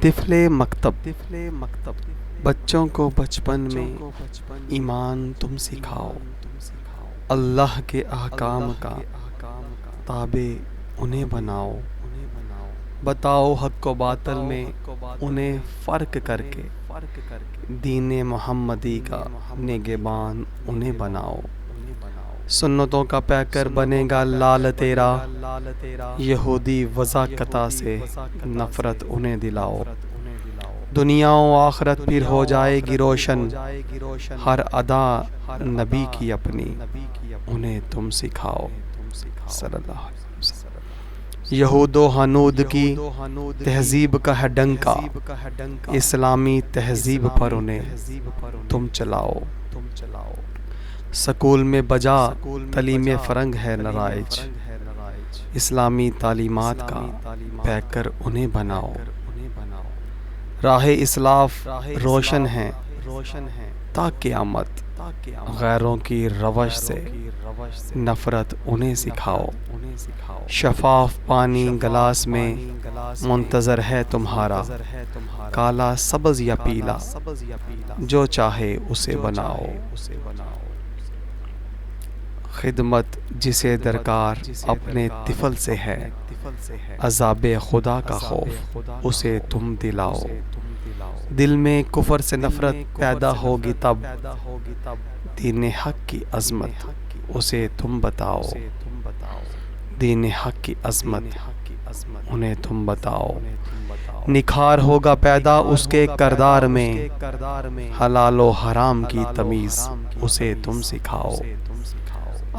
طفل مکتب بچوں کو بچپن میں ایمان تم سکھاؤ، اللہ کے احکام کا تابع انہیں بناؤ، بتاؤ حق و باطل میں انہیں فرق کر کے، دین محمدی کا نگہبان انہیں بناؤ، سنتوں کا پیکر بنے گا لال تیرا، یہودی وضاقتہ سے نفرت انہیں دلاؤ، دنیا و آخرت پھر ہو جائے گی روشن، ہر ادا نبی کی اپنی انہیں تم سکھاؤ صلی اللہ علیہ وسلم۔ یہود و ہنود کی تہذیب کا ہے ڈنکا، اسلامی تہذیب پر انہیں تم چلاؤ، سکول میں بجا تعلیم فرنگ ہے نرائج، اسلامی تعلیمات کا پیکر انہیں بناؤ، راہ اسلاف روشن ہے تا قیامت، غیروں کی روش سے نفرت انہیں سکھاؤ، شفاف پانی گلاس میں منتظر ہے تمہارا، کالا سبز یا پیلا جو چاہے اسے بناؤ، خدمت جسے درکار اپنے طفل سے ہے، عذاب خدا کا خوف اسے تم دلاؤ، دل میں کفر سے نفرت پیدا ہوگی تب، دین حق کی عظمت اسے تم بتاؤ، دین حق کی عظمت انہیں تم بتاؤ، نکھار ہوگا پیدا اس کے کردار میں، حلال و حرام کی تمیز اسے تم سکھاؤ،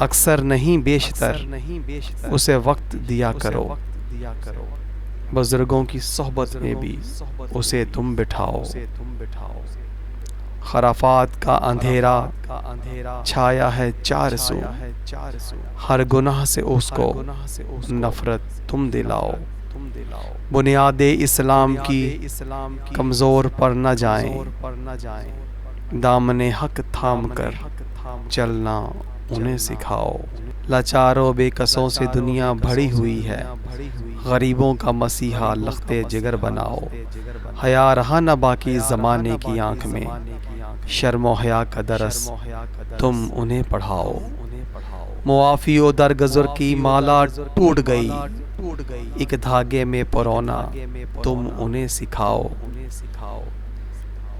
اکثر نہیں بیشتر اسے وقت دیا کرو، بزرگوں کی صحبت میں بھی اسے تم بٹھاؤ، خرافات کا اندھیرا چھایا ہے چار سو، ہر گناہ سے اس کو نفرت تم دلاؤ، بنیاد اسلام کی کمزور پر نہ جائیں، دامن حق تھام کر چلنا انہیں سکھاؤ، لاچاروں بے کسوں سے دنیا بھری ہوئی ہے، غریبوں کا مسیحا لخت جگر بناؤ، حیا رہا نہ باقی زمانے کی آنکھ میں، شرم و حیا کا درس تم انہیں پڑھاؤ، معافی و درگزر کی مالا ٹوٹ گئی، ایک دھاگے میں پرونا تم انہیں سکھاؤ،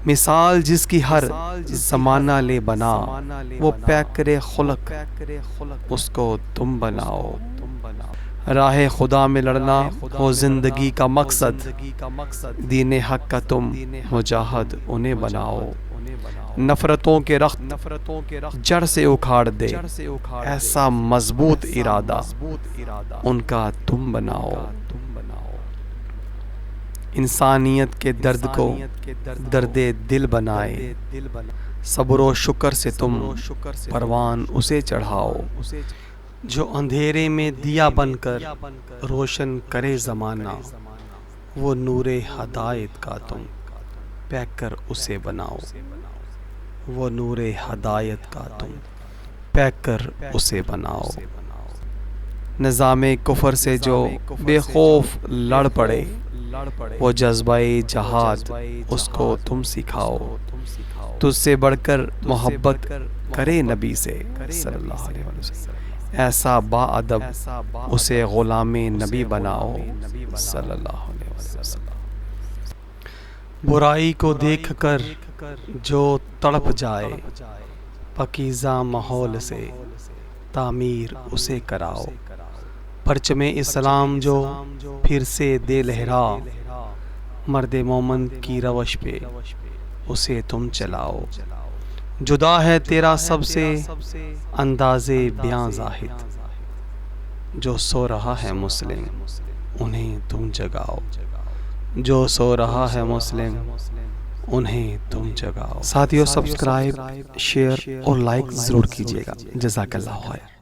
مثال جس کی ہر زمانہ لے بنا، وہ پیکر خلق اس کو تم بناؤ، راہ خدا میں لڑنا ہو زندگی کا مقصد، دین حق کا تم مجاہد انہیں بناؤ، نفرتوں کے رخت جڑ سے اکھاڑ دے، ایسا مضبوط ارادہ ان کا تم بناؤ، انسانیت کے درد کو درد دل بنائے، صبر و شکر سے تم پروان اسے چڑھاؤ، جو اندھیرے میں دیا بن کر روشن کرے زمانہ، وہ نور ہدایت کا تم پیکر اسے بناؤ، وہ نور ہدایت کا تم پیکر اسے بناؤ، نظام کفر سے جو بے خوف لڑ پڑے، وہ جذبہ جہاد اس کو تم سکھاؤ، تجھ سے بڑھ کر محبت کرے نبی سے صلی اللہ علیہ وسلم، ایسا با ادب اسے غلام نبی بناؤ صلی اللہ علیہ وسلم، برائی کو دیکھ کر جو تڑپ جائے، پاکیزہ ماحول سے تعمیر اسے کراؤ، پرچم اسلام جو پھر سے دے لہرا، مرد مومن کی روش پہ اسے تم چلاؤ، جدا ہے تیرا سب سے انداز بیاں زاہد، جو سو رہا ہے مسلم انہیں تم جگاؤ، جو سو رہا ہے مسلم انہیں تم جگاؤ۔ ساتھیو سبسکرائب، شیئر اور لائک ضرور کیجیے گا۔ جزاک اللہ خیر۔